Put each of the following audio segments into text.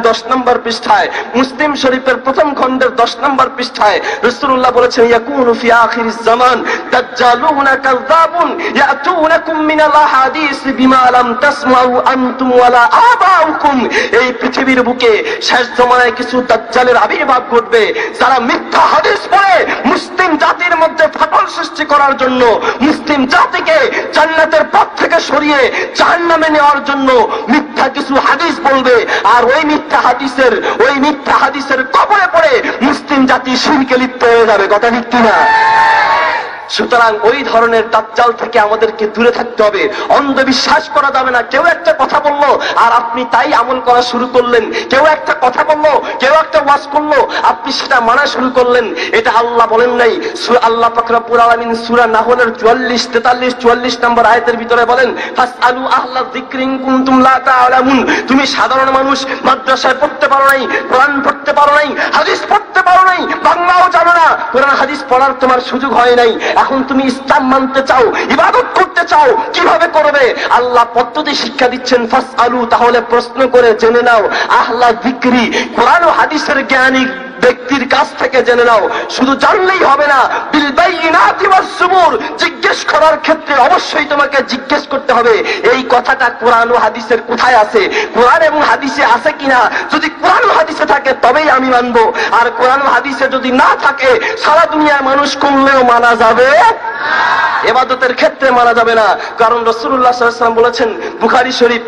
10 নম্বর পৃষ্ঠায়, মুসলিম শরীফের প্রথম খণ্ডের 10 নম্বর পৃষ্ঠায় রাসূলুল্লাহ বলেছেন, ইয়াকুনু ফি আখিরিজ জামান দাজ্জালুনা কাযাবুন ইয়াতুনাকুম মিনাল আহাদিস বিমা লাম তাসমাউ আনতুম ওয়ালা আবাউকুম। এই পৃথিবীর বুকে শেষ জমানায় কিছু দাজ্জালের আবির্ভাব ঘটবে, যারা মিথ্যা হাদিস পড়ে মুসলিম জাতির মধ্যে ফাটল সৃষ্টি করার জন্য, মুসলিম জাতিকে জান্নাতের পথ থেকে সরিয়ে জাহান্নামে নেওয়ার জন্য মিথ্যা কিছু হাদিস বলবে, আর ওই মিথ্যা হাদিসের কবরে পড়ে মুসলিম জাতি শিরকে লিপ্ত হয়ে যাবে। কথা ঠিক কিনা? সুতরাং ওই ধরনের দাজ্জাল থেকে আমাদেরকে দূরে থাকতে হবে। অন্ধবিশ্বাস করা যাবে না। কেউ একটা কথা বললো আর আপনি তাই আমল করা শুরু করলেন, কেউ একটা কথা বললো, কেউ একটা ওয়াজ করলো, আপনি সেটা মানা শুরু করলেন। এটা আল্লাহ বলেন নাই। আল্লাহ পাক রব্বুল আলামিন সূরা নাহলের 44, 43, 44 নম্বর আয়াতের ভিতরে বলেন, ফাসআলু আহলা যিকরি ইন কুনতুম লা তা'লামুন। তুমি সাধারণ মানুষ, মাদ্রাসায় পড়তে পারো নাই, কোরআন পড়তে পারো নাই, হাদিস পড়তে পারো নাই, বাংলাও জানো না, কোরআন হাদিস পড়ার তোমার সুযোগ হয় নাই, এখন তুমি ইসলাম মানতে চাও, ইবাদত করতে চাও, কিভাবে করবে? আল্লাহ পদ্ধতি শিক্ষা দিচ্ছেন, ফাসআলু, তাহলে প্রশ্ন করে জেনে নাও, আহলা যিকরি, কোরআন ও হাদিসের জ্ঞানী ব্যক্তির কাছ থেকে জেনে নাও। শুধু জানলেই হবে না, বিল বাইয়িনাতি ওয়াস সুবুর, জিজ্ঞেস করার ক্ষেত্রে অবশ্যই তোমাকে জিজ্ঞেস করতে হবে এই কথাটা কোরআন ও হাদিসের কোথায় আছে, কোরআন এবং হাদিসে আছে কিনা। যদি কোরআন ও হাদিসে থাকে তবেই আমি মানবো, আর কোরআন ও হাদিসে যদি না থাকে সারা দুনিয়ার মানুষ করলেও মানা যাবে, ইবাদতের ক্ষেত্রে মানা যাবে না। কারণ রাসূলুল্লাহ সাল্লাল্লাহু আলাইহি ওয়াসাল্লাম বলেছেন, বুখারী শরীফ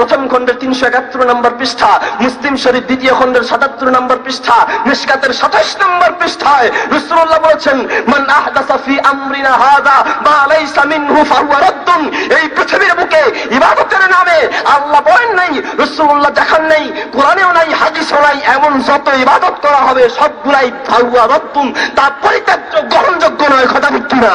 প্রথম খণ্ডের 371 নম্বর পৃষ্ঠা, মুসলিম শরীফ দ্বিতীয় খণ্ডের 77 নম্বর পৃষ্ঠা, মিশকাতের 27 নম্বর পৃষ্ঠায় রাসূলুল্লাহ বলেছেন, মান আহদাসা ফি আমরিনা হাযা মা লাইসা মিনহু ফাহুয়া রাদ্দুন। এই পৃথিবীর বুকে ইবাদতের নামে আল্লাহ বলেন নাই, রাসূলুল্লাহ দেখান নাই, কোরআনেও নাই, হাদিসেও নাই, এমন যত ইবাদত করা হবে সবগুলাই ফাহুয়া রাদ্দুন, তা পরিত্যাজ্য, গ্রহণযোগ্য নয়। কথা ঠিক কিনা?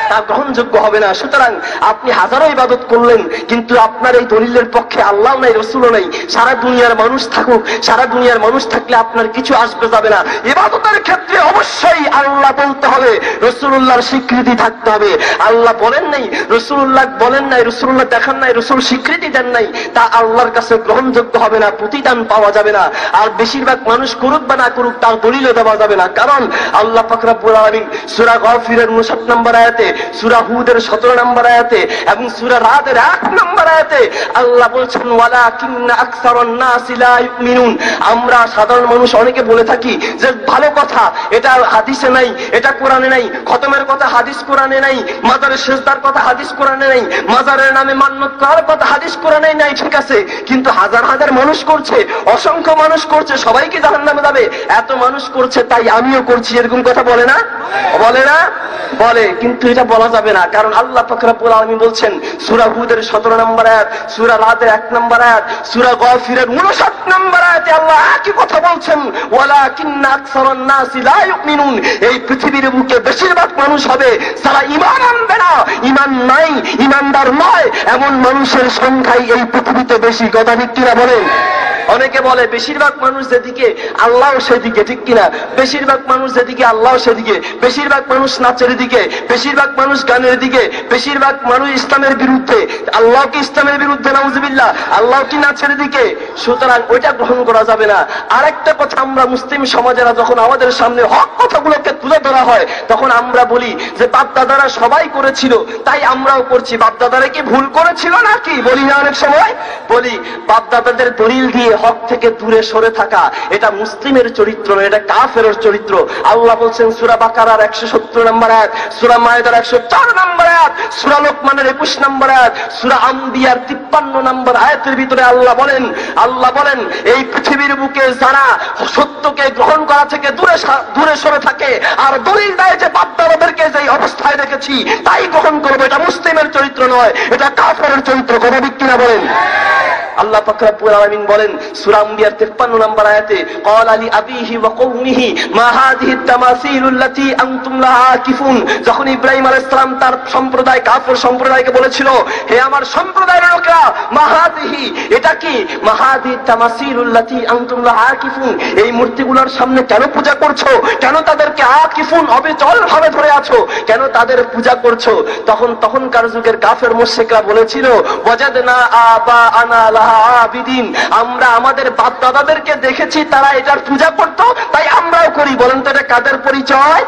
তা গ্রহণযোগ্য হবে না। সুতরাং আপনি হাজারো ইবাদত করলেন, কিন্তু আপনার এই দলিলের পক্ষে আল্লাহ নাই, রাসূলও নাই, সারা দুনিয়ার মানুষ থাকুক, সারা দুনিয়ার মানুষ থাকলে আপনার কিছু আসবে যাবে না। ইবাদতের ক্ষেত্রে অবশ্যই আল্লাহ বলতে হবে, রাসূলুল্লাহর স্বীকৃতি থাকতে হবে। আল্লাহ বলেন নাই, রাসূলুল্লাহ বলেন নাই, রাসূলুল্লাহ দেখান নাই, রাসূল স্বীকৃতি দেন নাই, তা আল্লাহর কাছে গ্রহণযোগ্য হবে না, প্রতিদান পাওয়া যাবে না। আর বেশিরভাগ মানুষ করুক বা না করুক তার দলিলও দেওয়া যাবে না। কারণ আল্লাহ পাক রব্বুল আলামিন সূরা গাফিরের 59 নম্বর আয়াতে, সূরা হুদের 17 নম্বর আয়াতে এবং সূরা রাদের 1 নম্বর আয়াতে আল্লাহ বলছেন, ওয়ালাকিন্না আকসারান নাসি লা ইউমিনুন। আমরা সাধারণ মানুষ অনেকে বলে থাকি যে ভালো কথা, এটা হাদিসে নাই, এটা কোরআনে নাই, খতমের কথা হাদিস কোরআনে নাই, মাজারের সিজদার কথা হাদিস কোরআনে নাই, মাজারের নামে মান্নত করার কথা হাদিস কোরআনে নাই। ঠিক আছে, কিন্তু হাজার হাজার মানুষ করছে, অসংখ্য মানুষ করছে, সবাই কি জাহান্নামে যাবে? এত মানুষ করছে তাই আমিও করছি, এরকম কথা বলে না? বলে না? বলে। কিন্তু এটা বলা যাবে না, কারণ আল্লাহ পাক রব্বুল আলামিন বলছেন সূরা হুদের 17 নম্বর আয়াত, সূরা রাদের 1 নম্বর আয়াত, সূরা গাফিরের 59 নম্বর আয়াতে আল্লাহ একই কথা বলছেন, ওয়ালাকিন্না আকসারান নাসি লা ইউমিনুন। এই পৃথিবীর বুকে বেশিরভাগ মানুষ হবে যারা ঈমান আনবে না, ঈমান নাই, ঈমানদার নয়, এমন মানুষের সংখ্যাই এই পৃথিবীতে বেশি। কথা ঠিক কিনা বলেন? অনেকে বলে বেশিরভাগ মানুষ যেদিকে আল্লাহ সেদিকে, ঠিক কিনা? বেশিরভাগ মানুষ যেদিকে আল্লাহ সেদিকে, বেশিরভাগ মানুষ নাচের দিকে, বেশিরভাগ মানুষ গানের দিকে, বেশিরভাগ মানুষ ইসলামের বিরুদ্ধে। আল্লাহ কি ইসলামের বিরুদ্ধে? নাউজুবিল্লাহ। আল্লাহ কি নাচের দিকে? সুতরাং ওইটা গ্রহণ করা যাবে না। আরেকটা কথা, আমরা মুসলিম সমাজেরা যখন আমাদের সামনে হক কথাগুলোকে তুলে ধরা হয় তখন আমরা বলি যে বাপদাদারা সবাই করেছিল তাই আমরাও করছি। বাপদাদারা কি ভুল করেছিল নাকি? বলি না? অনেক সময় বলি বাপদাদাদের দলিল দিয়ে হক থেকে দূরে সরে থাকা, এটা মুসলিমের চরিত্র নয়, এটা কাফেরের চরিত্র। আল্লাহ বলছেন সূরা বাকারার 170 নম্বর আয়াত, সূরা মায়েদার 104 নম্বর আয়াত, সূরা লোকমানের 21 নম্বর আয়াত, সূরা আম্বিয়ার 53 নম্বর আয়াতের ভিতরে আল্লাহ বলেন এই পৃথিবীর বুকে যারা সত্যকে গ্রহণ করা থেকে দূরে সরে থাকে আর দলিল দেয় যে বাপদাদাদেরকে যে অবস্থায় দেখেছি তাই গ্রহণ করবো, এটা মুসলিমের চরিত্র নয়, এটা কাফেরের চরিত্র। কথা ঠিক কিনা বলেন? আল্লাহ পাক রব্বুল আলামিন বলেন সূরা আম্বিয়ার 53 নম্বর আয়াতে, ক্বালা লি আবিহি ওয়া কওমিহি মা হাযিহি তামাসিলুল্লাতী আনতুম লাহা আকিফুন। যখন ইব্রাহিম আলাইহিস সালাম তার সম্প্রদায়, কাফের সম্প্রদায়কে বলেছিল, হে আমার সম্প্রদায়ের লোকেরা, মা হাযিহি, এটা কি? মা হাযিহি তামাসিলুল্লাতী আনতুম লাহা আকিফুন, এই মূর্তিগুলোর সামনে কেন পূজা করছো? কেন তাদেরকে আকিফুন অবিচল ভাবে ধরে আছো? কেন তাদের পূজা করছো? তখনকার যুগের কাফের মুশরিকরা বলেছিল, ওয়াজাদনা আবা আনা লাহা আবিদিন। আমরা আমাদের বাপ দাদাদেরকে দেখেছি তারা এটার পূজা করত, তাই আমরাও করি। বলেন তো এটা কাদের পরিচয়?